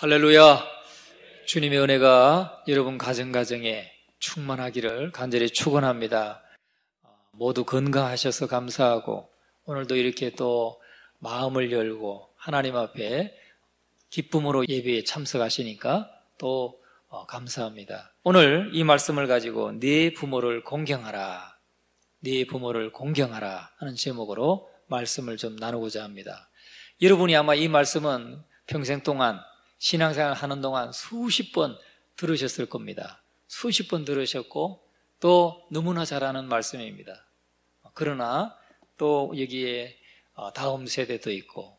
할렐루야. 주님의 은혜가 여러분 가정가정에 충만하기를 간절히 축원합니다. 모두 건강하셔서 감사하고 오늘도 이렇게 또 마음을 열고 하나님 앞에 기쁨으로 예배에 참석하시니까 또 감사합니다. 오늘 이 말씀을 가지고 네 부모를 공경하라, 네 부모를 공경하라 하는 제목으로 말씀을 좀 나누고자 합니다. 여러분이 아마 이 말씀은 평생 동안 신앙생활 하는 동안 수십 번 들으셨을 겁니다. 수십 번 들으셨고 또 너무나 잘 아는 말씀입니다. 그러나 또 여기에 다음 세대도 있고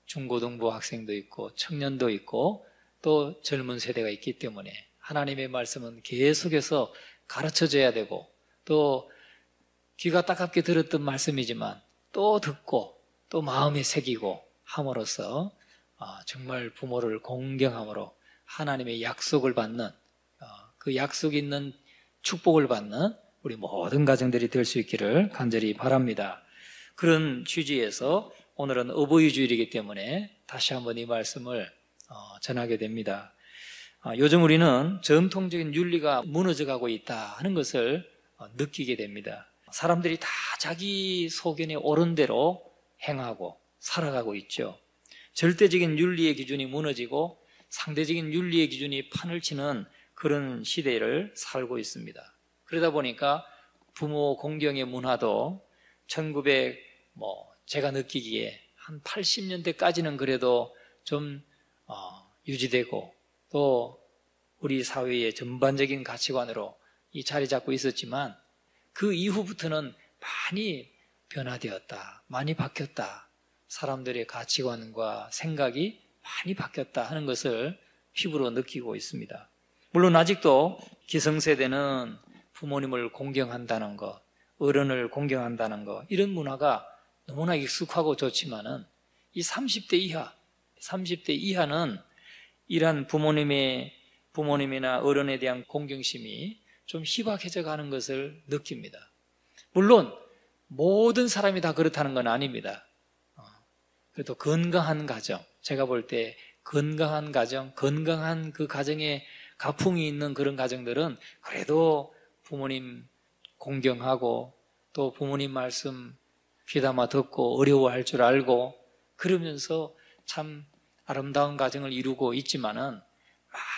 중고등부 학생도 있고 청년도 있고 또 젊은 세대가 있기 때문에 하나님의 말씀은 계속해서 가르쳐줘야 되고 또 귀가 따갑게 들었던 말씀이지만 또 듣고 또 마음에 새기고 함으로써 정말 부모를 공경함으로 하나님의 약속을 받는 그 약속 있는 축복을 받는 우리 모든 가정들이 될 수 있기를 간절히 바랍니다. 그런 취지에서 오늘은 어버이 주일이기 때문에 다시 한번 이 말씀을 전하게 됩니다. 요즘 우리는 전통적인 윤리가 무너져가고 있다 하는 것을 느끼게 됩니다. 사람들이 다 자기 소견에 옳은 대로 행하고 살아가고 있죠. 절대적인 윤리의 기준이 무너지고 상대적인 윤리의 기준이 판을 치는 그런 시대를 살고 있습니다. 그러다 보니까 부모 공경의 문화도 제가 느끼기에 한 80년대까지는 그래도 좀 유지되고 또 우리 사회의 전반적인 가치관으로 이 자리 잡고 있었지만 그 이후부터는 많이 변화되었다, 많이 바뀌었다, 사람들의 가치관과 생각이 많이 바뀌었다 하는 것을 피부로 느끼고 있습니다. 물론 아직도 기성세대는 부모님을 공경한다는 것, 어른을 공경한다는 것, 이런 문화가 너무나 익숙하고 좋지만은 이 30대 이하는 이러한 부모님이나 어른에 대한 공경심이 좀 희박해져 가는 것을 느낍니다. 물론 모든 사람이 다 그렇다는 건 아닙니다. 그래도 건강한 가정, 제가 볼 때 건강한 가정, 건강한 그 가정에 가풍이 있는 그런 가정들은 그래도 부모님 공경하고 또 부모님 말씀 귀담아 듣고 어려워할 줄 알고 그러면서 참 아름다운 가정을 이루고 있지만은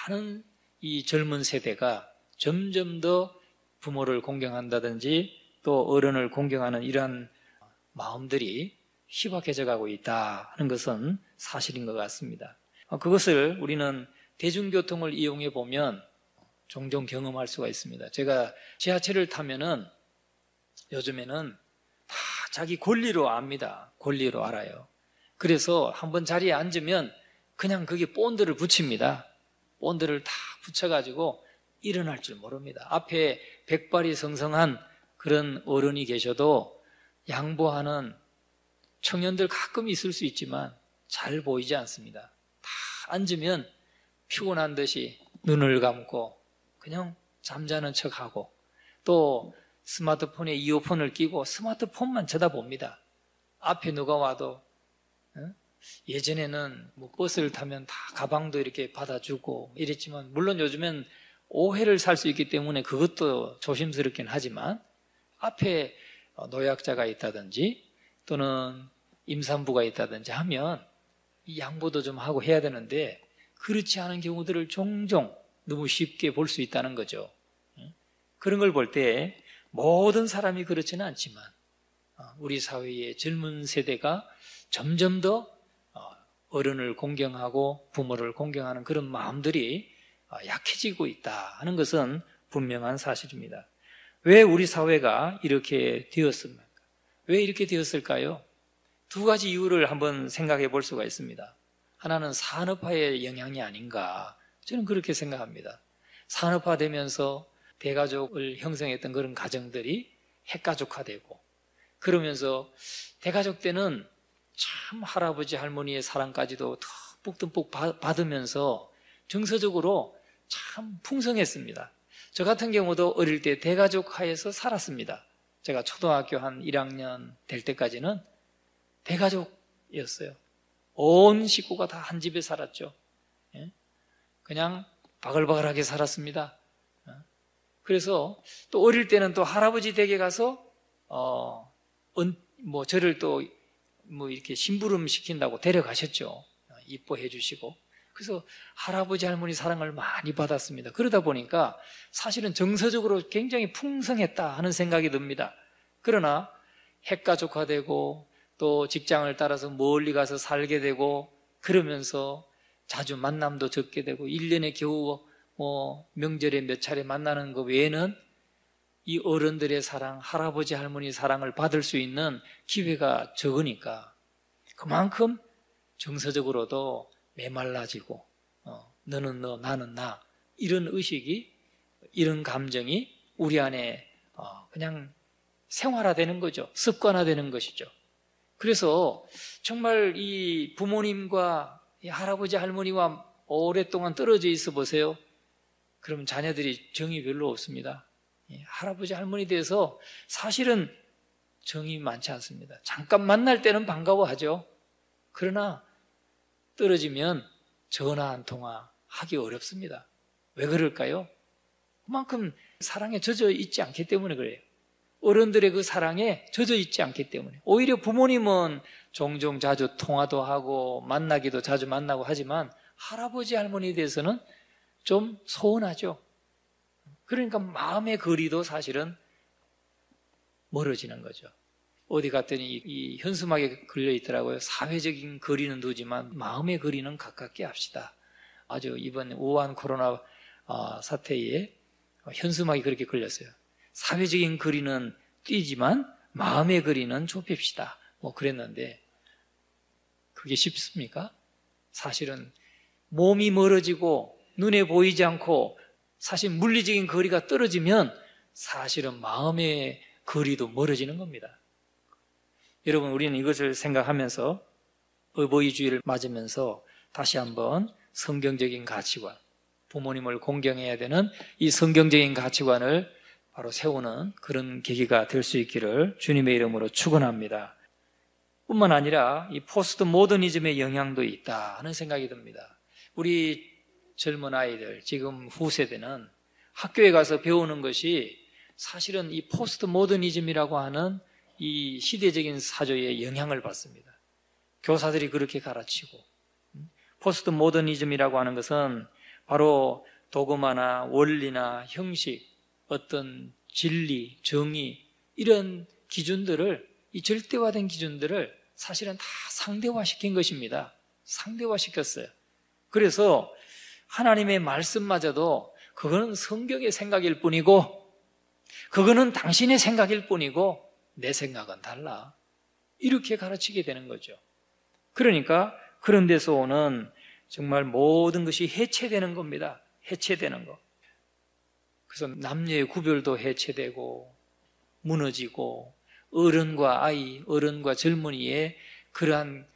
많은 이 젊은 세대가 점점 더 부모를 공경한다든지 또 어른을 공경하는 이러한 마음들이 희박해져 가고 있다 하는 것은 사실인 것 같습니다. 그것을 우리는 대중교통을 이용해 보면 종종 경험할 수가 있습니다. 제가 지하철을 타면은 요즘에는 다 자기 권리로 압니다. 권리로 알아요. 그래서 한번 자리에 앉으면 그냥 거기 본드를 붙입니다. 본드를 다 붙여가지고 일어날 줄 모릅니다. 앞에 백발이 성성한 그런 어른이 계셔도 양보하는 청년들 가끔 있을 수 있지만 잘 보이지 않습니다. 다 앉으면 피곤한 듯이 눈을 감고 그냥 잠자는 척하고 또 스마트폰에 이어폰을 끼고 스마트폰만 쳐다봅니다. 앞에 누가 와도 예전에는 버스를 타면 다 가방도 이렇게 받아주고 이랬지만 물론 요즘엔 오해를 살 수 있기 때문에 그것도 조심스럽긴 하지만 앞에 노약자가 있다든지 또는 임산부가 있다든지 하면 이 양보도 좀 하고 해야 되는데 그렇지 않은 경우들을 종종 너무 쉽게 볼 수 있다는 거죠. 그런 걸 볼 때 모든 사람이 그렇지는 않지만 우리 사회의 젊은 세대가 점점 더 어른을 공경하고 부모를 공경하는 그런 마음들이 약해지고 있다 하는 것은 분명한 사실입니다. 왜 우리 사회가 이렇게 되었습니까? 왜 이렇게 되었을까요? 두 가지 이유를 한번 생각해 볼 수가 있습니다. 하나는 산업화의 영향이 아닌가, 저는 그렇게 생각합니다. 산업화되면서 대가족을 형성했던 그런 가정들이 핵가족화되고 그러면서 대가족 때는 참 할아버지 할머니의 사랑까지도 듬뿍 받으면서 정서적으로 참 풍성했습니다. 저 같은 경우도 어릴 때 대가족 하에서 살았습니다. 제가 초등학교 한 1학년 될 때까지는 대가족이었어요. 온 식구가 다 한 집에 살았죠. 그냥 바글바글하게 살았습니다. 그래서 또 어릴 때는 또 할아버지 댁에 가서 저를 또 이렇게 심부름 시킨다고 데려가셨죠. 이뻐해 주시고. 그래서 할아버지 할머니 사랑을 많이 받았습니다. 그러다 보니까 사실은 정서적으로 굉장히 풍성했다 하는 생각이 듭니다. 그러나 핵가족화되고 또 직장을 따라서 멀리 가서 살게 되고 그러면서 자주 만남도 적게 되고 1년에 겨우 명절에 몇 차례 만나는 것 외에는 이 어른들의 사랑, 할아버지 할머니 사랑을 받을 수 있는 기회가 적으니까 그만큼 정서적으로도 메말라지고 너는 너 나는 나 이런 의식이 이런 감정이 우리 안에 그냥 생활화되는 거죠. 습관화되는 것이죠. 그래서 정말 이 부모님과 이 할아버지 할머니와 오랫동안 떨어져 있어 보세요. 그러면 자녀들이 정이 별로 없습니다. 할아버지 할머니 대해서 사실은 정이 많지 않습니다. 잠깐 만날 때는 반가워하죠. 그러나 떨어지면 전화 한 통화 하기 어렵습니다. 왜 그럴까요? 그만큼 사랑에 젖어 있지 않기 때문에 그래요. 어른들의 그 사랑에 젖어 있지 않기 때문에. 오히려 부모님은 종종 자주 통화도 하고 만나기도 자주 만나고 하지만 할아버지 할머니에 대해서는 좀 소원하죠. 그러니까 마음의 거리도 사실은 멀어지는 거죠. 어디 갔더니 이 현수막에 걸려 있더라고요. 사회적인 거리는 두지만 마음의 거리는 가깝게 합시다. 아주 이번 우한 코로나 사태에 현수막이 그렇게 걸렸어요. 사회적인 거리는 뛰지만 마음의 거리는 좁힙시다. 그랬는데 그게 쉽습니까? 사실은 몸이 멀어지고 눈에 보이지 않고 사실 물리적인 거리가 떨어지면 사실은 마음의 거리도 멀어지는 겁니다. 여러분, 우리는 이것을 생각하면서 어버이주의를 맞으면서 다시 한번 성경적인 가치관, 부모님을 공경해야 되는 이 성경적인 가치관을 바로 세우는 그런 계기가 될 수 있기를 주님의 이름으로 축원합니다. 뿐만 아니라 이 포스트 모더니즘의 영향도 있다 하는 생각이 듭니다. 우리 젊은 아이들, 지금 후세대는 학교에 가서 배우는 것이 사실은 이 포스트 모더니즘이라고 하는 이 시대적인 사조에 영향을 받습니다. 교사들이 그렇게 가르치고, 포스트 모더니즘이라고 하는 것은 바로 도그마나 원리나 형식, 어떤 진리, 정의 이런 기준들을, 이 절대화된 기준들을 사실은 다 상대화시킨 것입니다. 상대화시켰어요. 그래서 하나님의 말씀마저도 그거는 성경의 생각일 뿐이고 그거는 당신의 생각일 뿐이고 내 생각은 달라. 이렇게 가르치게 되는 거죠. 그러니까 그런 데서 오는 정말 모든 것이 해체되는 겁니다. 해체되는 거. 그래서 남녀의 구별도 해체되고 무너지고 어른과 아이, 어른과 젊은이의 그러한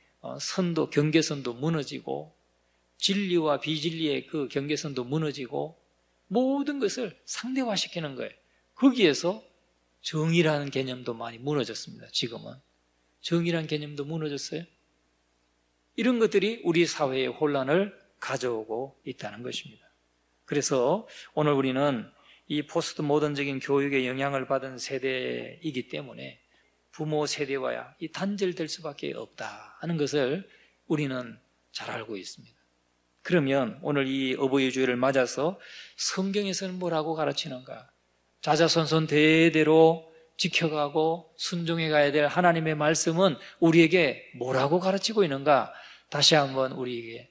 선도, 경계선도 무너지고 진리와 비진리의 그 경계선도 무너지고 모든 것을 상대화시키는 거예요. 거기에서 정의라는 개념도 많이 무너졌습니다. 지금은 정의라는 개념도 무너졌어요. 이런 것들이 우리 사회에 혼란을 가져오고 있다는 것입니다. 그래서 오늘 우리는 이 포스트 모던적인 교육의 영향을 받은 세대이기 때문에 부모 세대와야 이 단절될 수밖에 없다 하는 것을 우리는 잘 알고 있습니다. 그러면 오늘 이 어버이 주일을 맞아서 성경에서는 뭐라고 가르치는가? 자자손손 대대로 지켜가고 순종해 가야 될 하나님의 말씀은 우리에게 뭐라고 가르치고 있는가? 다시 한번 우리에게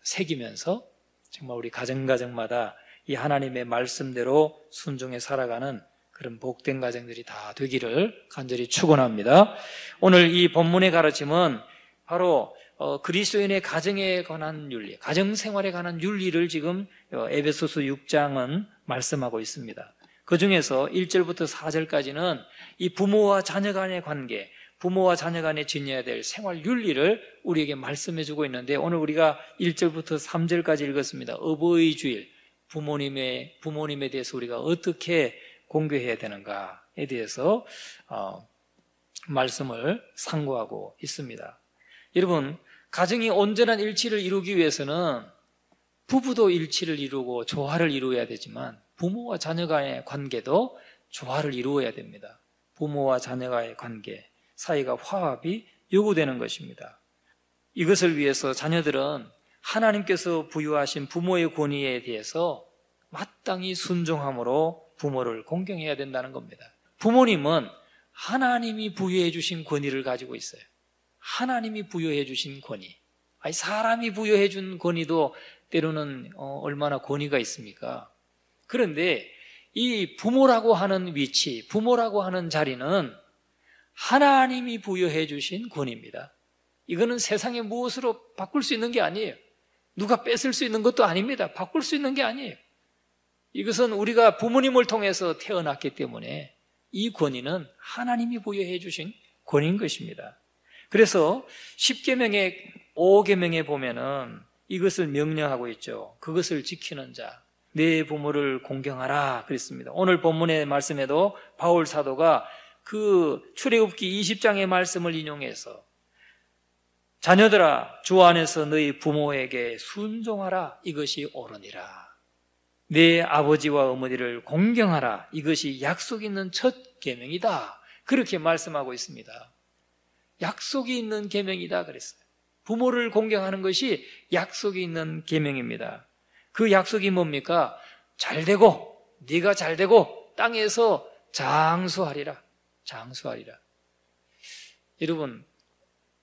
새기면서 정말 우리 가정마다 이 하나님의 말씀대로 순종해 살아가는 그런 복된 가정들이 다 되기를 간절히 축원합니다. 오늘 이 본문의 가르침은 바로 그리스도인의 가정에 관한 윤리, 가정생활에 관한 윤리를 지금 에베소서 6장은 말씀하고 있습니다. 그 중에서 1절부터 4절까지는 이 부모와 자녀 간의 관계, 부모와 자녀 간에 지녀야 될 생활 윤리를 우리에게 말씀해주고 있는데 오늘 우리가 1절부터 3절까지 읽었습니다. 어버이 주일, 부모님에 대해서 우리가 어떻게 공교해야 되는가에 대해서 말씀을 상고하고 있습니다. 여러분, 가정이 온전한 일치를 이루기 위해서는 부부도 일치를 이루고 조화를 이루어야 되지만 부모와 자녀 간의 관계도 조화를 이루어야 됩니다. 부모와 자녀와의 관계, 사이가 화합이 요구되는 것입니다. 이것을 위해서 자녀들은 하나님께서 부여하신 부모의 권위에 대해서 마땅히 순종함으로 부모를 공경해야 된다는 겁니다. 부모님은 하나님이 부여해 주신 권위를 가지고 있어요. 하나님이 부여해 주신 권위. 사람이 부여해 준 권위도 때로는 얼마나 권위가 있습니까? 그런데 이 부모라고 하는 위치, 부모라고 하는 자리는 하나님이 부여해 주신 권위입니다. 이거는 세상의 무엇으로 바꿀 수 있는 게 아니에요. 누가 뺏을 수 있는 것도 아닙니다. 바꿀 수 있는 게 아니에요. 이것은 우리가 부모님을 통해서 태어났기 때문에 이 권위는 하나님이 부여해 주신 권위인 것입니다. 그래서 10계명의 5계명에 보면은 이것을 명령하고 있죠. 그것을 지키는 자, 내 부모를 공경하라 그랬습니다. 오늘 본문의 말씀에도 바울 사도가 그 출애굽기 20장의 말씀을 인용해서 자녀들아 주 안에서 너희 부모에게 순종하라 이것이 옳으니라. 내 아버지와 어머니를 공경하라 이것이 약속 있는 첫 계명이다. 그렇게 말씀하고 있습니다. 약속이 있는 계명이다 그랬어요. 부모를 공경하는 것이 약속이 있는 계명입니다. 그 약속이 뭡니까? 잘되고 네가 잘되고 땅에서 장수하리라. 장수하리라. 여러분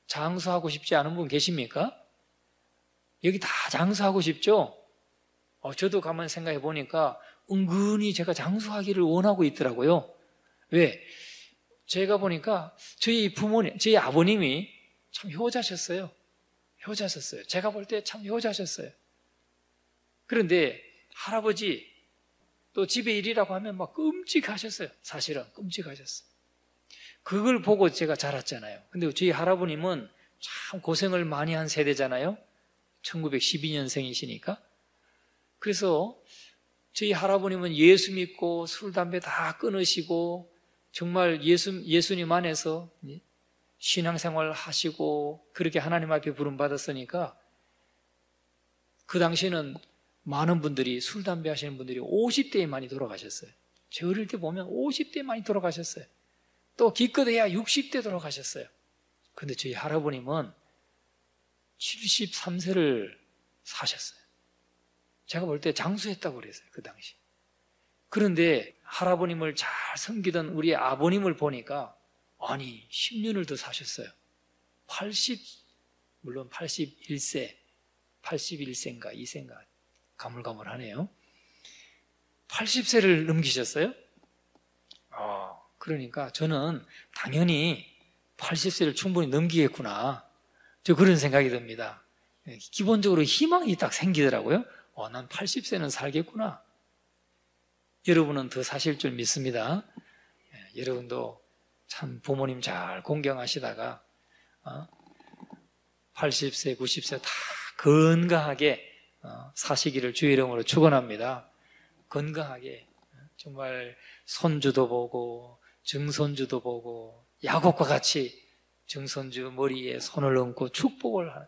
장수하고 싶지 않은 분 계십니까? 여기 다 장수하고 싶죠? 저도 가만히 생각해 보니까 은근히 제가 장수하기를 원하고 있더라고요. 왜? 제가 보니까 저희 부모님, 저희 아버님이 참 효자셨어요. 효자셨어요. 제가 볼 때 참 효자셨어요. 그런데 할아버지 또 집에 일이라고 하면 막 끔찍하셨어요. 사실은 끔찍하셨어요. 그걸 보고 제가 자랐잖아요. 근데 저희 할아버님은 참 고생을 많이 한 세대잖아요. 1912년생이시니까. 그래서 저희 할아버님은 예수 믿고 술, 담배 다 끊으시고 정말 예수님 안에서 신앙생활 하시고 그렇게 하나님 앞에 부름받았으니까 그 당시에는 많은 분들이 술, 담배 하시는 분들이 50대에 많이 돌아가셨어요. 제 어릴 때 보면 50대에 많이 돌아가셨어요. 또 기껏해야 60대 돌아가셨어요. 근데 저희 할아버님은 73세를 사셨어요. 제가 볼 때 장수했다고 그랬어요. 그 당시. 그런데 할아버님을 잘 섬기던 우리 아버님을 보니까 아니 10년을 더 사셨어요. 물론 81세 81세인가 2세인가 가물가물하네요. 80세를 넘기셨어요. 그러니까 저는 당연히 80세를 충분히 넘기겠구나. 저 그런 생각이 듭니다. 기본적으로 희망이 딱 생기더라고요. 난 80세는 살겠구나. 여러분은 더 사실 줄 믿습니다. 여러분도 참 부모님 잘 공경하시다가 80세, 90세 다 건강하게 사시기를 주의 이름으로 축원합니다. 건강하게 정말 손주도 보고 증손주도 보고 야곱과 같이 증손주 머리에 손을 얹고 축복을 하는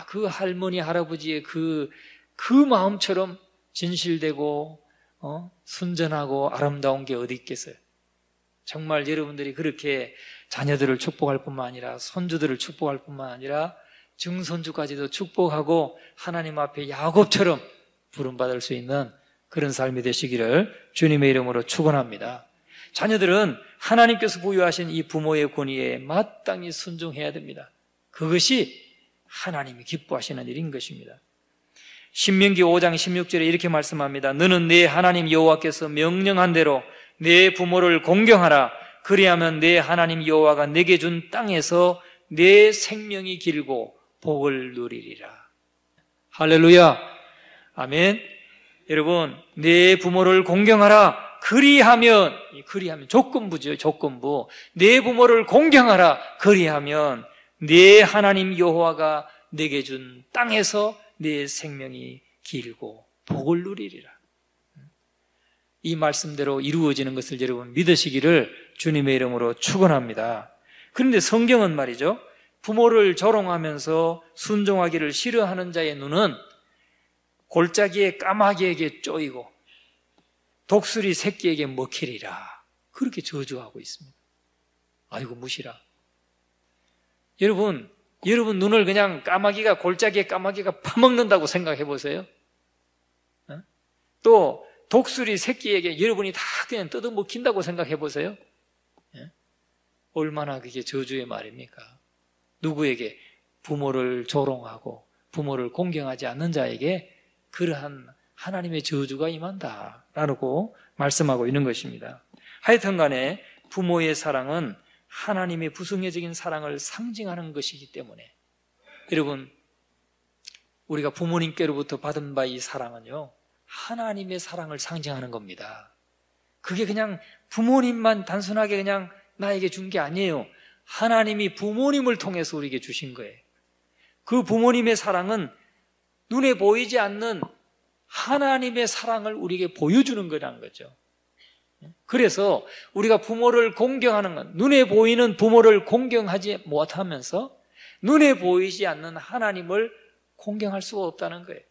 그 할머니 할아버지의 그 마음처럼 진실되고 순전하고 아름다운 게 어디 있겠어요? 정말 여러분들이 그렇게 자녀들을 축복할 뿐만 아니라 손주들을 축복할 뿐만 아니라 증손주까지도 축복하고 하나님 앞에 야곱처럼 부름받을 수 있는 그런 삶이 되시기를 주님의 이름으로 축원합니다. 자녀들은 하나님께서 부여하신 이 부모의 권위에 마땅히 순종해야 됩니다. 그것이 하나님이 기뻐하시는 일인 것입니다. 신명기 5장 16절에 이렇게 말씀합니다. 너는 내 하나님 여호와께서 명령한 대로 내 부모를 공경하라. 그리하면 내 하나님 여호와가 내게 준 땅에서 내 생명이 길고 복을 누리리라. 할렐루야. 아멘. 여러분, 내 부모를 공경하라. 그리하면 조건부죠. 조건부. 내 부모를 공경하라. 그리하면 내 하나님 여호와가 내게 준 땅에서 내 생명이 길고 복을 누리리라. 이 말씀대로 이루어지는 것을 여러분 믿으시기를 주님의 이름으로 축원합니다. 그런데 성경은 말이죠, 부모를 조롱하면서 순종하기를 싫어하는 자의 눈은 골짜기에 까마귀에게 쪼이고 독수리 새끼에게 먹히리라. 그렇게 저주하고 있습니다. 아이고 무시라. 여러분 눈을 그냥 골짜기에 까마귀가 파먹는다고 생각해 보세요. 또 독수리 새끼에게 여러분이 다 그냥 뜯어먹힌다고 생각해 보세요. 얼마나 그게 저주의 말입니까? 누구에게? 부모를 조롱하고 부모를 공경하지 않는 자에게 그러한 하나님의 저주가 임한다라고 말씀하고 있는 것입니다. 하여튼 간에 부모의 사랑은 하나님의 부승회적인 사랑을 상징하는 것이기 때문에 여러분 우리가 부모님께로부터 받은 바 이 사랑은요 하나님의 사랑을 상징하는 겁니다. 그게 그냥 부모님만 단순하게 그냥 나에게 준 게 아니에요. 하나님이 부모님을 통해서 우리에게 주신 거예요. 그 부모님의 사랑은 눈에 보이지 않는 하나님의 사랑을 우리에게 보여주는 거라는 거죠. 그래서 우리가 부모를 공경하는 건 눈에 보이는 부모를 공경하지 못하면서 눈에 보이지 않는 하나님을 공경할 수가 없다는 거예요.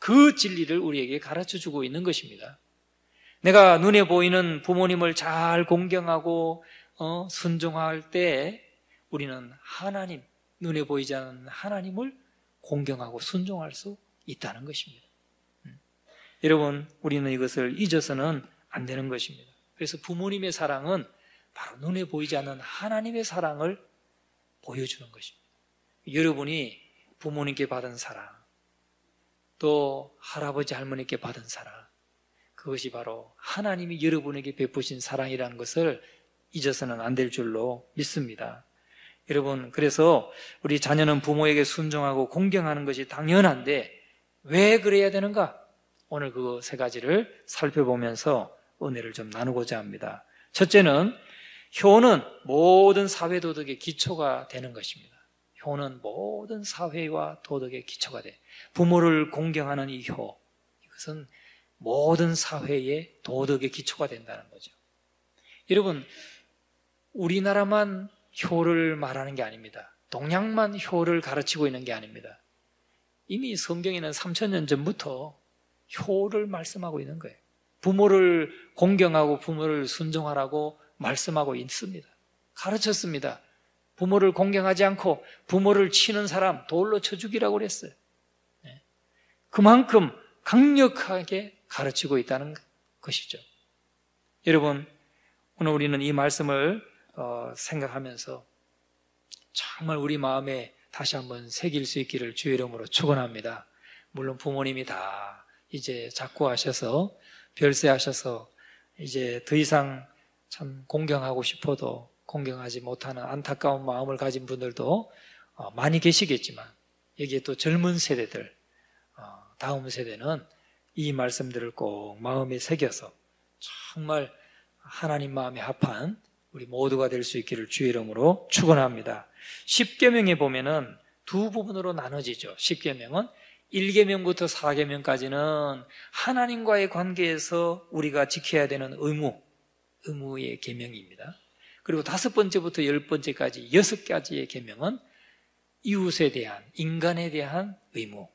그 진리를 우리에게 가르쳐주고 있는 것입니다. 내가 눈에 보이는 부모님을 잘 공경하고 순종할 때 우리는 하나님, 눈에 보이지 않는 하나님을 공경하고 순종할 수 있다는 것입니다. 여러분 우리는 이것을 잊어서는 안 되는 것입니다. 그래서 부모님의 사랑은 바로 눈에 보이지 않는 하나님의 사랑을 보여주는 것입니다. 여러분이 부모님께 받은 사랑, 또 할아버지 할머니께 받은 사랑, 그것이 바로 하나님이 여러분에게 베푸신 사랑이라는 것을 잊어서는 안 될 줄로 믿습니다. 여러분 그래서 우리 자녀는 부모에게 순종하고 공경하는 것이 당연한데 왜 그래야 되는가? 오늘 그 세 가지를 살펴보면서 은혜를 좀 나누고자 합니다. 첫째는 효는 모든 사회 도덕의 기초가 되는 것입니다. 효는 모든 사회와 도덕의 기초가 돼. 부모를 공경하는 이 효, 이것은 모든 사회의 도덕의 기초가 된다는 거죠. 여러분 우리나라만 효를 말하는 게 아닙니다. 동양만 효를 가르치고 있는 게 아닙니다. 이미 성경에는 3000년 전부터 효를 말씀하고 있는 거예요. 부모를 공경하고 부모를 순종하라고 말씀하고 있습니다. 가르쳤습니다. 부모를 공경하지 않고 부모를 치는 사람 돌로 쳐 죽이라고 그랬어요. 그만큼 강력하게 가르치고 있다는 것이죠. 여러분 오늘 우리는 이 말씀을 생각하면서 정말 우리 마음에 다시 한번 새길 수 있기를 주의 이름으로 축원합니다. 물론 부모님이 다 이제 작고하셔서 별세하셔서 이제 더 이상 참 공경하고 싶어도 공경하지 못하는 안타까운 마음을 가진 분들도 많이 계시겠지만 여기에 또 젊은 세대들, 다음 세대는 이 말씀들을 꼭 마음에 새겨서 정말 하나님 마음에 합한 우리 모두가 될 수 있기를 주의 이름으로 축원합니다. 10계명에 보면은 두 부분으로 나눠지죠. 10계명은 1계명부터 4계명까지는 하나님과의 관계에서 우리가 지켜야 되는 의무의 계명입니다. 그리고 5번째부터 10번째까지 6가지의 계명은 이웃에 대한, 인간에 대한 의무,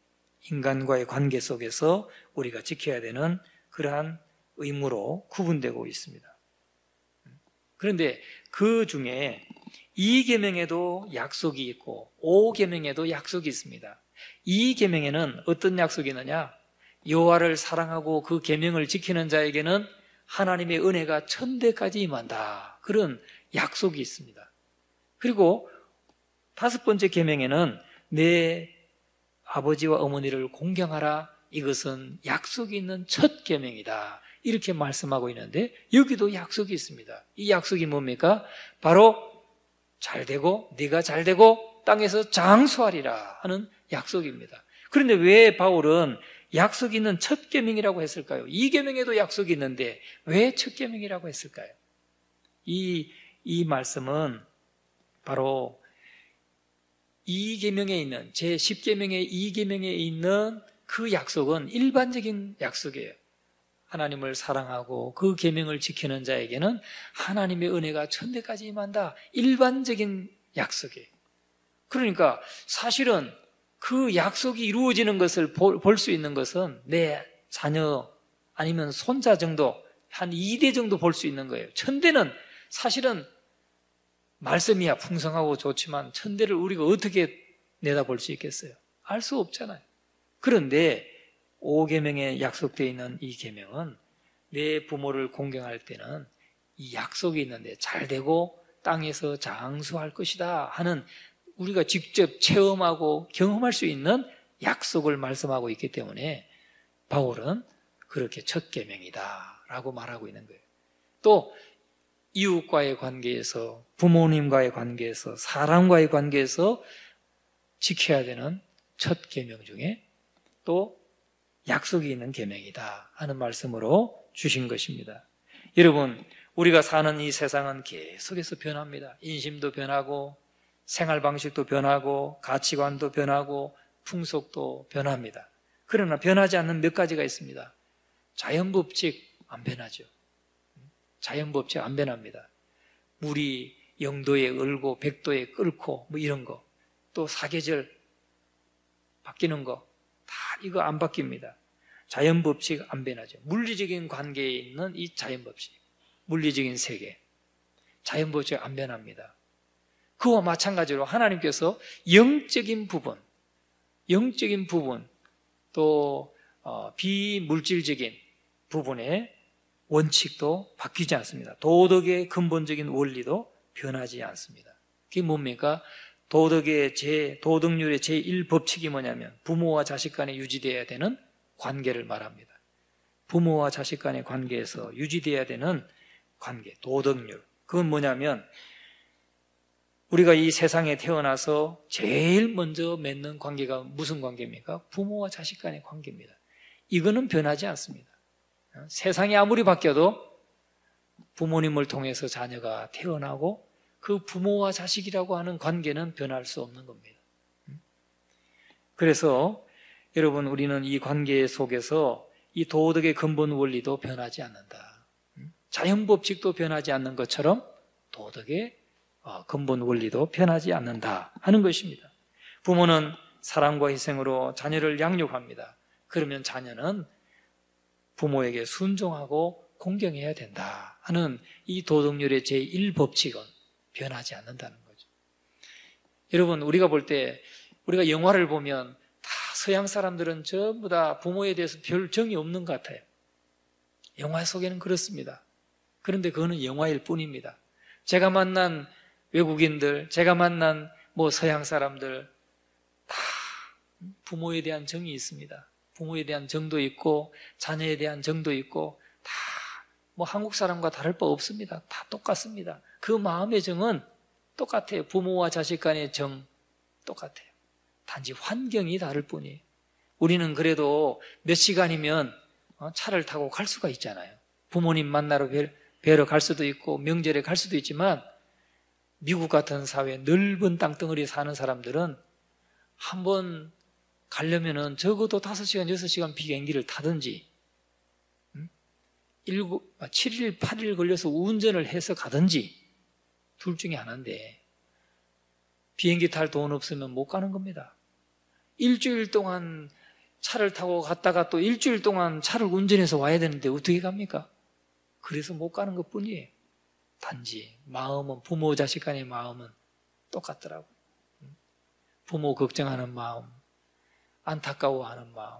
인간과의 관계 속에서 우리가 지켜야 되는 그러한 의무로 구분되고 있습니다. 그런데 그 중에 2계명에도 약속이 있고 5계명에도 약속이 있습니다. 2계명에는 어떤 약속이 있느냐? 여호와를 사랑하고 그 계명을 지키는 자에게는 하나님의 은혜가 천대까지 임한다. 그런 약속이 있습니다. 그리고 5번째 계명에는 내 아버지와 어머니를 공경하라. 이것은 약속이 있는 첫 계명이다. 이렇게 말씀하고 있는데 여기도 약속이 있습니다. 이 약속이 뭡니까? 바로 잘되고 네가 잘되고 땅에서 장수하리라 하는 약속입니다. 그런데 왜 바울은 약속이 있는 첫 계명이라고 했을까요? 2계명에도 약속이 있는데 왜 첫 계명이라고 했을까요? 이 말씀은 바로 2계명에 있는 제10계명의 2계명에 있는 그 약속은 일반적인 약속이에요. 하나님을 사랑하고 그 계명을 지키는 자에게는 하나님의 은혜가 천대까지 임한다. 일반적인 약속이에요. 그러니까 사실은 그 약속이 이루어지는 것을 볼 수 있는 것은 내 자녀 아니면 손자 정도, 한 2대 정도 볼 수 있는 거예요. 천대는 사실은 말씀이야 풍성하고 좋지만 천대를 우리가 어떻게 내다볼 수 있겠어요? 알 수 없잖아요. 그런데 5계명에 약속되어 있는 이 계명은 내 부모를 공경할 때는 이 약속이 있는데 잘 되고 땅에서 장수할 것이다 하는 우리가 직접 체험하고 경험할 수 있는 약속을 말씀하고 있기 때문에 바울은 그렇게 첫 계명이다 라고 말하고 있는 거예요. 또 이웃과의 관계에서, 부모님과의 관계에서, 사람과의 관계에서 지켜야 되는 첫 계명 중에 또 약속이 있는 계명이다 하는 말씀으로 주신 것입니다. 여러분, 우리가 사는 이 세상은 계속해서 변합니다. 인심도 변하고 생활 방식도 변하고 가치관도 변하고 풍속도 변합니다. 그러나 변하지 않는 몇 가지가 있습니다. 자연법칙 안 변하죠. 자연법칙 안 변합니다. 물이 0도에 얼고 100도에 끓고 뭐 이런 거, 또 사계절 바뀌는 거 다 이거 안 바뀝니다. 자연법칙 안 변하죠. 물리적인 관계에 있는 이 자연법칙, 물리적인 세계, 자연법칙 안 변합니다. 그와 마찬가지로 하나님께서 영적인 부분 또 비물질적인 부분의 원칙도 바뀌지 않습니다. 도덕의 근본적인 원리도 변하지 않습니다. 그게 뭡니까? 도덕률의 제1법칙이 뭐냐면 부모와 자식 간에 유지되어야 되는 관계를 말합니다. 부모와 자식 간의 관계에서 유지되어야 되는 관계, 도덕률. 그건 뭐냐면 우리가 이 세상에 태어나서 제일 먼저 맺는 관계가 무슨 관계입니까? 부모와 자식 간의 관계입니다. 이거는 변하지 않습니다. 세상이 아무리 바뀌어도 부모님을 통해서 자녀가 태어나고 그 부모와 자식이라고 하는 관계는 변할 수 없는 겁니다. 그래서 여러분, 우리는 이 관계 속에서 이 도덕의 근본 원리도 변하지 않는다. 자연법칙도 변하지 않는 것처럼 도덕의 근본 원리도 변하지 않는다 하는 것입니다. 부모는 사랑과 희생으로 자녀를 양육합니다. 그러면 자녀는 부모에게 순종하고 공경해야 된다 하는 이 도덕률의 제1법칙은 변하지 않는다는 거죠. 여러분, 우리가 볼 때, 우리가 영화를 보면 다 서양 사람들은 전부 다 부모에 대해서 별 정이 없는 것 같아요. 영화 속에는 그렇습니다. 그런데 그거는 영화일 뿐입니다. 제가 만난 외국인들, 제가 만난 서양 사람들 다 부모에 대한 정이 있습니다. 부모에 대한 정도 있고 자녀에 대한 정도 있고 다 한국 사람과 다를 바 없습니다. 다 똑같습니다. 그 마음의 정은 똑같아요. 부모와 자식 간의 정 똑같아요. 단지 환경이 다를 뿐이에요. 우리는 그래도 몇 시간이면 차를 타고 갈 수가 있잖아요. 부모님 만나러 뵈러 갈 수도 있고 명절에 갈 수도 있지만 미국 같은 사회, 넓은 땅덩어리에 사는 사람들은 한번 가려면은 적어도 5시간, 6시간 비행기를 타든지 7일, 8일 걸려서 운전을 해서 가든지 둘 중에 하나인데 비행기 탈 돈 없으면 못 가는 겁니다. 일주일 동안 차를 타고 갔다가 또 일주일 동안 차를 운전해서 와야 되는데 어떻게 갑니까? 그래서 못 가는 것뿐이에요. 단지 마음은, 부모 자식 간의 마음은 똑같더라고요. 부모 걱정하는 마음, 안타까워하는 마음,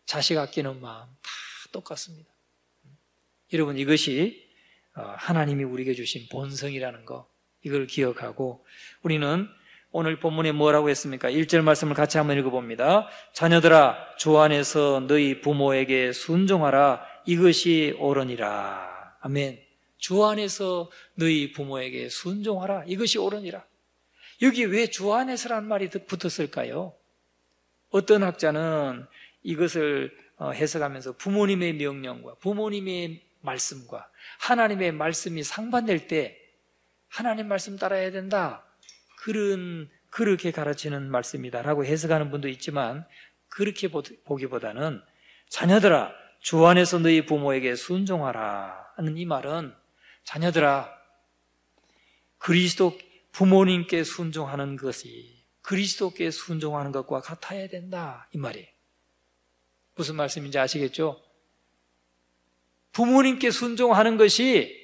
자식 아끼는 마음 다 똑같습니다. 여러분, 이것이 하나님이 우리에게 주신 본성이라는 거, 이걸 기억하고 우리는 오늘 본문에 뭐라고 했습니까? 1절 말씀을 같이 한번 읽어봅니다. 자녀들아, 주 안에서 너희 부모에게 순종하라. 이것이 옳으니라. 아멘. 주 안에서 너희 부모에게 순종하라. 이것이 옳으니라. 여기 왜 주 안에서란 말이 붙었을까요? 어떤 학자는 이것을 해석하면서 부모님의 명령과 부모님의 말씀과 하나님의 말씀이 상반될 때 하나님 말씀 따라야 된다. 그렇게 가르치는 말씀이다라고 해석하는 분도 있지만 그렇게 보기보다는 자녀들아, 주 안에서 너희 부모에게 순종하라 하는 이 말은 자녀들아, 그리스도 부모님께 순종하는 것이 그리스도께 순종하는 것과 같아야 된다 이 말이에요. 무슨 말씀인지 아시겠죠? 부모님께 순종하는 것이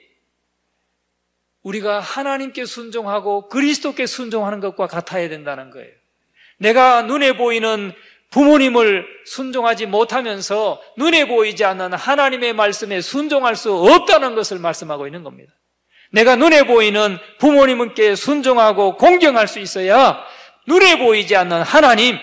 우리가 하나님께 순종하고 그리스도께 순종하는 것과 같아야 된다는 거예요. 내가 눈에 보이는 부모님을 순종하지 못하면서 눈에 보이지 않는 하나님의 말씀에 순종할 수 없다는 것을 말씀하고 있는 겁니다. 내가 눈에 보이는 부모님께 순종하고 공경할 수 있어야 눈에 보이지 않는 하나님,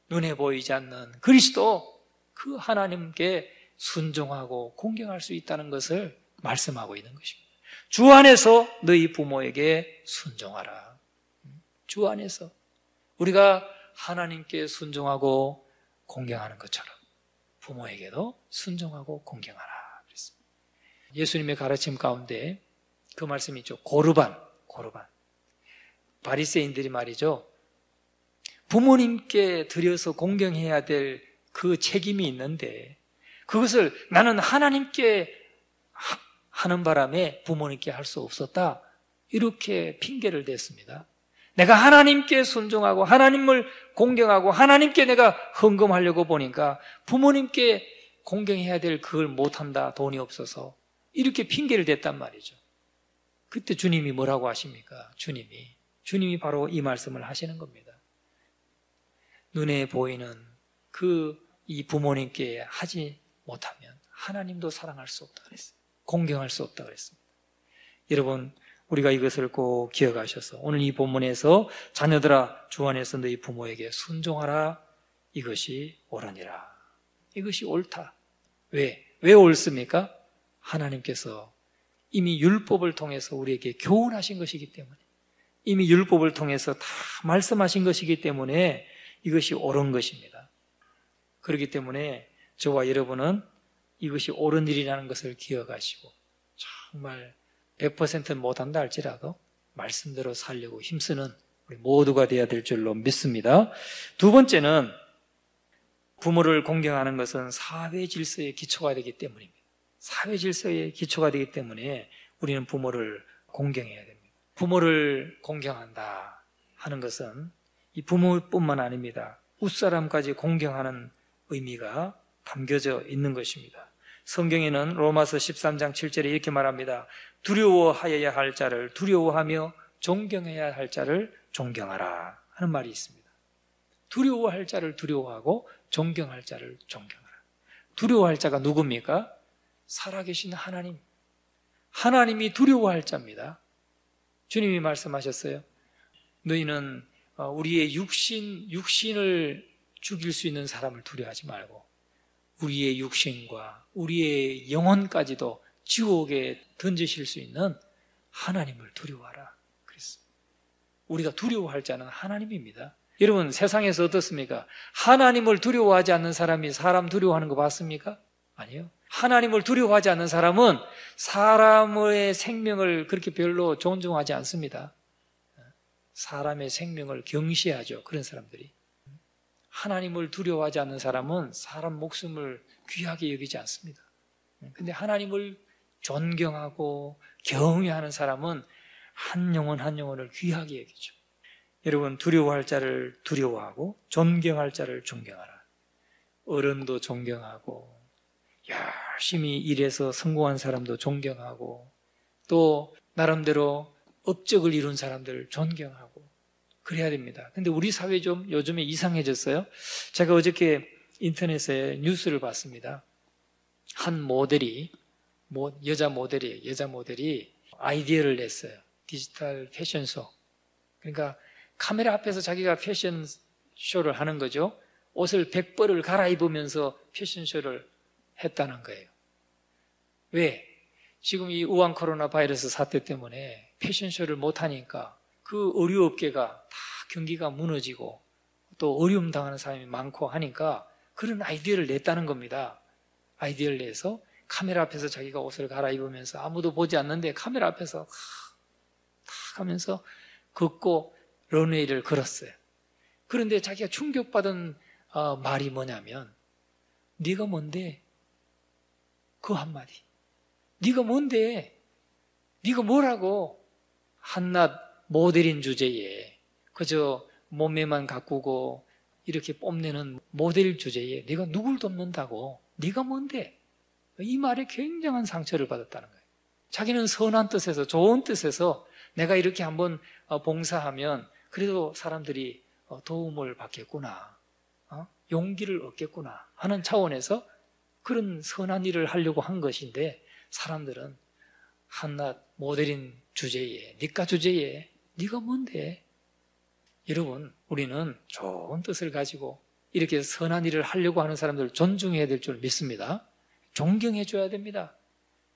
눈에 보이지 않는 그리스도, 그 하나님께 순종하고 공경할 수 있다는 것을 말씀하고 있는 것입니다. 주 안에서 너희 부모에게 순종하라. 주 안에서 우리가 하나님께 순종하고 공경하는 것처럼 부모에게도 순종하고 공경하라 그랬습니다. 예수님의 가르침 가운데 그 말씀이 있죠. 고르반. 바리새인들이 말이죠. 부모님께 드려서 공경해야 될 그 책임이 있는데 그것을 나는 하나님께 하는 바람에 부모님께 할 수 없었다. 이렇게 핑계를 댔습니다. 내가 하나님께 순종하고 하나님을 공경하고 하나님께 내가 헌금하려고 보니까 부모님께 공경해야 될 그걸 못한다. 돈이 없어서. 이렇게 핑계를 댔단 말이죠. 그때 주님이 뭐라고 하십니까? 주님이 바로 이 말씀을 하시는 겁니다. 눈에 보이는 이 부모님께 하지 못하면 하나님도 사랑할 수 없다 그랬어요. 공경할 수 없다 그랬습니다. 여러분, 우리가 이것을 꼭 기억하셔서 오늘 이 본문에서 자녀들아 주 안에서 너희 부모에게 순종하라. 이것이 옳으니라. 이것이 옳다. 왜 옳습니까? 하나님께서 이미 율법을 통해서 우리에게 교훈하신 것이기 때문에, 이미 율법을 통해서 다 말씀하신 것이기 때문에 이것이 옳은 것입니다. 그렇기 때문에 저와 여러분은 이것이 옳은 일이라는 것을 기억하시고 정말 100%는 못한다 할지라도 말씀대로 살려고 힘쓰는 우리 모두가 되어야 될 줄로 믿습니다. 두 번째는 부모를 공경하는 것은 사회 질서의 기초가 되기 때문입니다. 사회 질서의 기초가 되기 때문에 우리는 부모를 공경해야 됩니다. 부모를 공경한다 하는 것은 이 부모뿐만 아닙니다. 웃사람까지 공경하는 의미가 담겨져 있는 것입니다. 성경에는 로마서 13장 7절에 이렇게 말합니다. 두려워하여야 할 자를 두려워하며 존경해야 할 자를 존경하라 하는 말이 있습니다. 두려워할 자를 두려워하고 존경할 자를 존경하라. 두려워할 자가 누굽니까? 살아계신 하나님. 하나님이 두려워할 자입니다. 주님이 말씀하셨어요. 너희는 우리의 육신을 죽일 수 있는 사람을 두려워하지 말고 우리의 육신과 우리의 영혼까지도 지옥에 던지실 수 있는 하나님을 두려워하라. 그랬습니다. 우리가 두려워할 자는 하나님입니다. 여러분, 세상에서 어떻습니까? 하나님을 두려워하지 않는 사람이 사람 두려워하는 거 봤습니까? 아니요. 하나님을 두려워하지 않는 사람은 사람의 생명을 그렇게 별로 존중하지 않습니다. 사람의 생명을 경시하죠. 그런 사람들이. 하나님을 두려워하지 않는 사람은 사람 목숨을 귀하게 여기지 않습니다. 근데 하나님을 존경하고 경외하는 사람은 한 영혼 한 영혼을 귀하게 여기죠. 여러분, 두려워할 자를 두려워하고 존경할 자를 존경하라. 어른도 존경하고 열심히 일해서 성공한 사람도 존경하고 또 나름대로 업적을 이룬 사람들을 존경하고 그래야 됩니다. 근데 우리 사회 좀 요즘에 이상해졌어요. 제가 어저께 인터넷에 뉴스를 봤습니다. 한 모델이 여자 모델이 아이디어를 냈어요. 디지털 패션쇼. 그러니까 카메라 앞에서 자기가 패션쇼를 하는 거죠. 옷을 100벌을 갈아입으면서 패션쇼를 했다는 거예요. 왜? 지금 이 우한 코로나 바이러스 사태 때문에 패션쇼를 못하니까 그 의류업계가 다 경기가 무너지고 또 어려움 당하는 사람이 많고 하니까 그런 아이디어를 냈다는 겁니다. 아이디어를 내서 카메라 앞에서 자기가 옷을 갈아입으면서 아무도 보지 않는데 카메라 앞에서 탁 하면서 걷고 런웨이를 걸었어요. 그런데 자기가 충격받은 말이 뭐냐면 네가 뭔데? 그 한마디. 네가 뭔데? 네가 뭐라고? 한낱 모델인 주제에 그저 몸매만 가꾸고 이렇게 뽐내는 모델 주제에 네가 누굴 돕는다고? 네가 뭔데? 이 말에 굉장한 상처를 받았다는 거예요. 자기는 선한 뜻에서, 좋은 뜻에서 내가 이렇게 한번 봉사하면 그래도 사람들이 도움을 받겠구나, 용기를 얻겠구나 하는 차원에서 그런 선한 일을 하려고 한 것인데, 사람들은 한낱 모델인 주제에, 니까 주제에 네가 뭔데? 여러분, 우리는 좋은 뜻을 가지고 이렇게 선한 일을 하려고 하는 사람들을 존중해야 될 줄 믿습니다. 존경해 줘야 됩니다.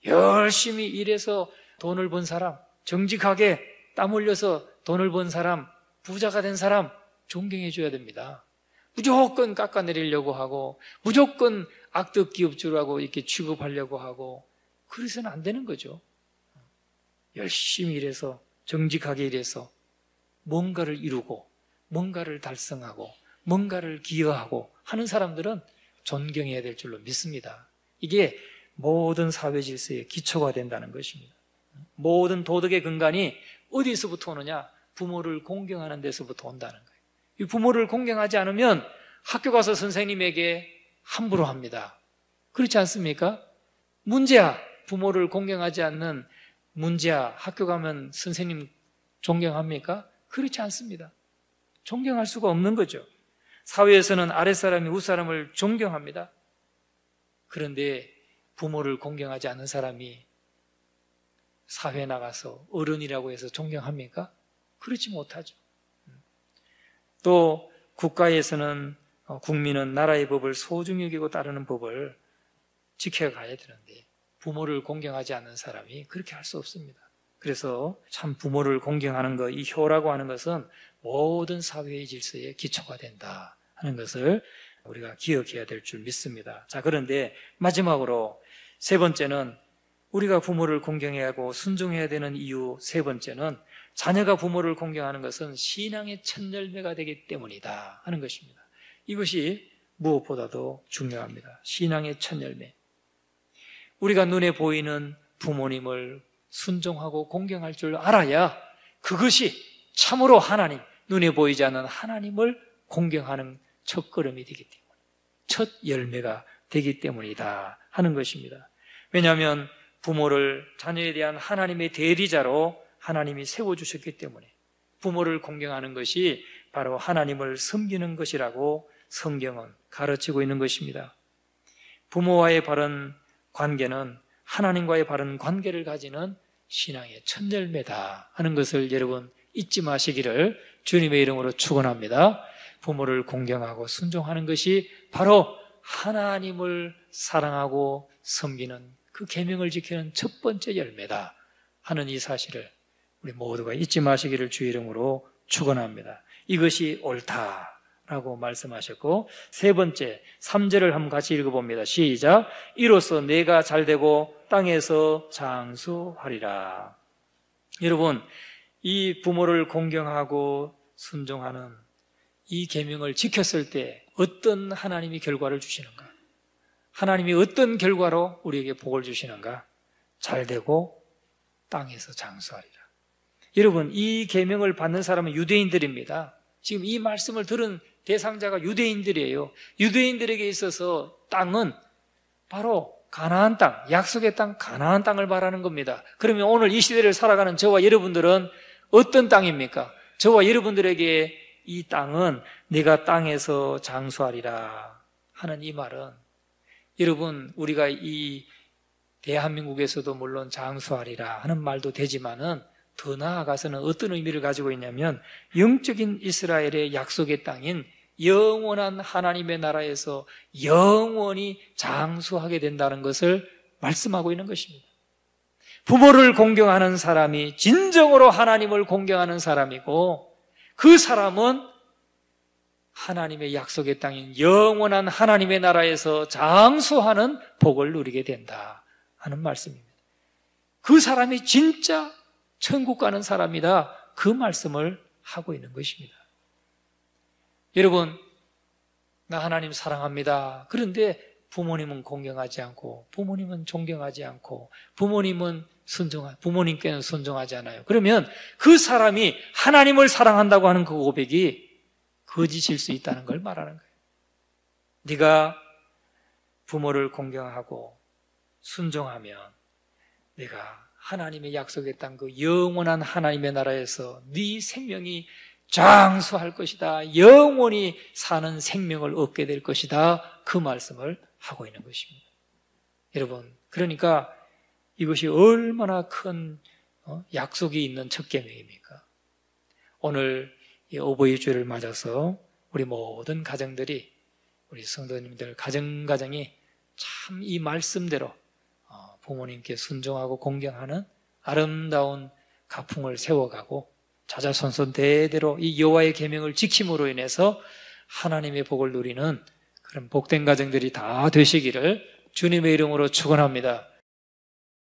열심히 일해서 돈을 번 사람, 정직하게 땀 흘려서 돈을 번 사람, 부자가 된 사람 존경해 줘야 됩니다. 무조건 깎아내리려고 하고 무조건 악덕 기업주라고 이렇게 취급하려고 하고 그래서는 안 되는 거죠. 열심히 일해서 정직하게 일해서 뭔가를 이루고 뭔가를 달성하고 뭔가를 기여하고 하는 사람들은 존경해야 될 줄로 믿습니다. 이게 모든 사회 질서의 기초가 된다는 것입니다. 모든 도덕의 근간이 어디서부터 오느냐? 부모를 공경하는 데서부터 온다는 거예요. 이 부모를 공경하지 않으면 학교 가서 선생님에게 함부로 합니다. 그렇지 않습니까? 문제야, 부모를 공경하지 않는 문제야, 학교 가면 선생님 존경합니까? 그렇지 않습니다. 존경할 수가 없는 거죠. 사회에서는 아랫사람이 윗사람을 존경합니다. 그런데 부모를 공경하지 않는 사람이 사회에 나가서 어른이라고 해서 존경합니까? 그렇지 못하죠. 또 국가에서는 국민은 나라의 법을 소중히 여기고 따르는 법을 지켜가야 되는데 부모를 공경하지 않는 사람이 그렇게 할 수 없습니다. 그래서 참 부모를 공경하는 것, 이 효라고 하는 것은 모든 사회의 질서의 기초가 된다 하는 것을 우리가 기억해야 될 줄 믿습니다. 자, 그런데 마지막으로 세 번째는 우리가 부모를 공경해야 하고 순종해야 되는 이유 세 번째는 자녀가 부모를 공경하는 것은 신앙의 첫 열매가 되기 때문이다 하는 것입니다. 이것이 무엇보다도 중요합니다. 신앙의 첫 열매. 우리가 눈에 보이는 부모님을 순종하고 공경할 줄 알아야 그것이 참으로 하나님, 눈에 보이지 않는 하나님을 공경하는 첫걸음이 되기 때문에, 첫 열매가 되기 때문이다 하는 것입니다. 왜냐하면 부모를 자녀에 대한 하나님의 대리자로 하나님이 세워주셨기 때문에 부모를 공경하는 것이 바로 하나님을 섬기는 것이라고 성경은 가르치고 있는 것입니다. 부모와의 바른 관계는 하나님과의 바른 관계를 가지는 신앙의 첫 열매다 하는 것을 여러분 잊지 마시기를 주님의 이름으로 축원합니다. 부모를 공경하고 순종하는 것이 바로 하나님을 사랑하고 섬기는 그 계명을 지키는 첫 번째 열매다 하는 이 사실을 우리 모두가 잊지 마시기를 주의 이름으로 축원합니다. 이것이 옳다라고 말씀하셨고, 세 번째 3절을 한번 같이 읽어봅니다. 시작. 이로써 내가 잘되고 땅에서 장수하리라. 여러분, 이 부모를 공경하고 순종하는 이 계명을 지켰을 때 어떤 하나님이 결과를 주시는가? 하나님이 어떤 결과로 우리에게 복을 주시는가? 잘되고 땅에서 장수하리라. 여러분, 이 계명을 받는 사람은 유대인들입니다. 지금 이 말씀을 들은 대상자가 유대인들이에요. 유대인들에게 있어서 땅은 바로 가나안 땅, 약속의 땅, 가나안 땅을 말하는 겁니다. 그러면 오늘 이 시대를 살아가는 저와 여러분들은 어떤 땅입니까? 저와 여러분들에게 이 땅은 네가 땅에서 장수하리라 하는 이 말은, 여러분, 우리가 이 대한민국에서도 물론 장수하리라 하는 말도 되지만은 더 나아가서는 어떤 의미를 가지고 있냐면 영적인 이스라엘의 약속의 땅인 영원한 하나님의 나라에서 영원히 장수하게 된다는 것을 말씀하고 있는 것입니다. 부모를 공경하는 사람이 진정으로 하나님을 공경하는 사람이고, 그 사람은 하나님의 약속의 땅인 영원한 하나님의 나라에서 장수하는 복을 누리게 된다 하는 말씀입니다. 그 사람이 진짜 천국 가는 사람이다, 그 말씀을 하고 있는 것입니다. 여러분, 나 하나님 사랑합니다. 그런데 부모님은 공경하지 않고, 부모님은 존경하지 않고, 부모님께는 순종하지 않아요. 그러면 그 사람이 하나님을 사랑한다고 하는 그 고백이 거짓일 수 있다는 걸 말하는 거예요. 네가 부모를 공경하고 순종하면 네가 하나님의 약속했던 그 영원한 하나님의 나라에서 네 생명이 장수할 것이다. 영원히 사는 생명을 얻게 될 것이다. 그 말씀을 하고 있는 것입니다. 여러분, 그러니까 이것이 얼마나 큰 약속이 있는 첫 계명입니까? 오늘 이 어버이 주일을 맞아서 우리 모든 가정들이, 우리 성도님들 가정이 참 이 말씀대로 부모님께 순종하고 공경하는 아름다운 가풍을 세워가고 자자손손 대대로 이 여호와의 계명을 지킴으로 인해서 하나님의 복을 누리는 그런 복된 가정들이 다 되시기를 주님의 이름으로 축원합니다.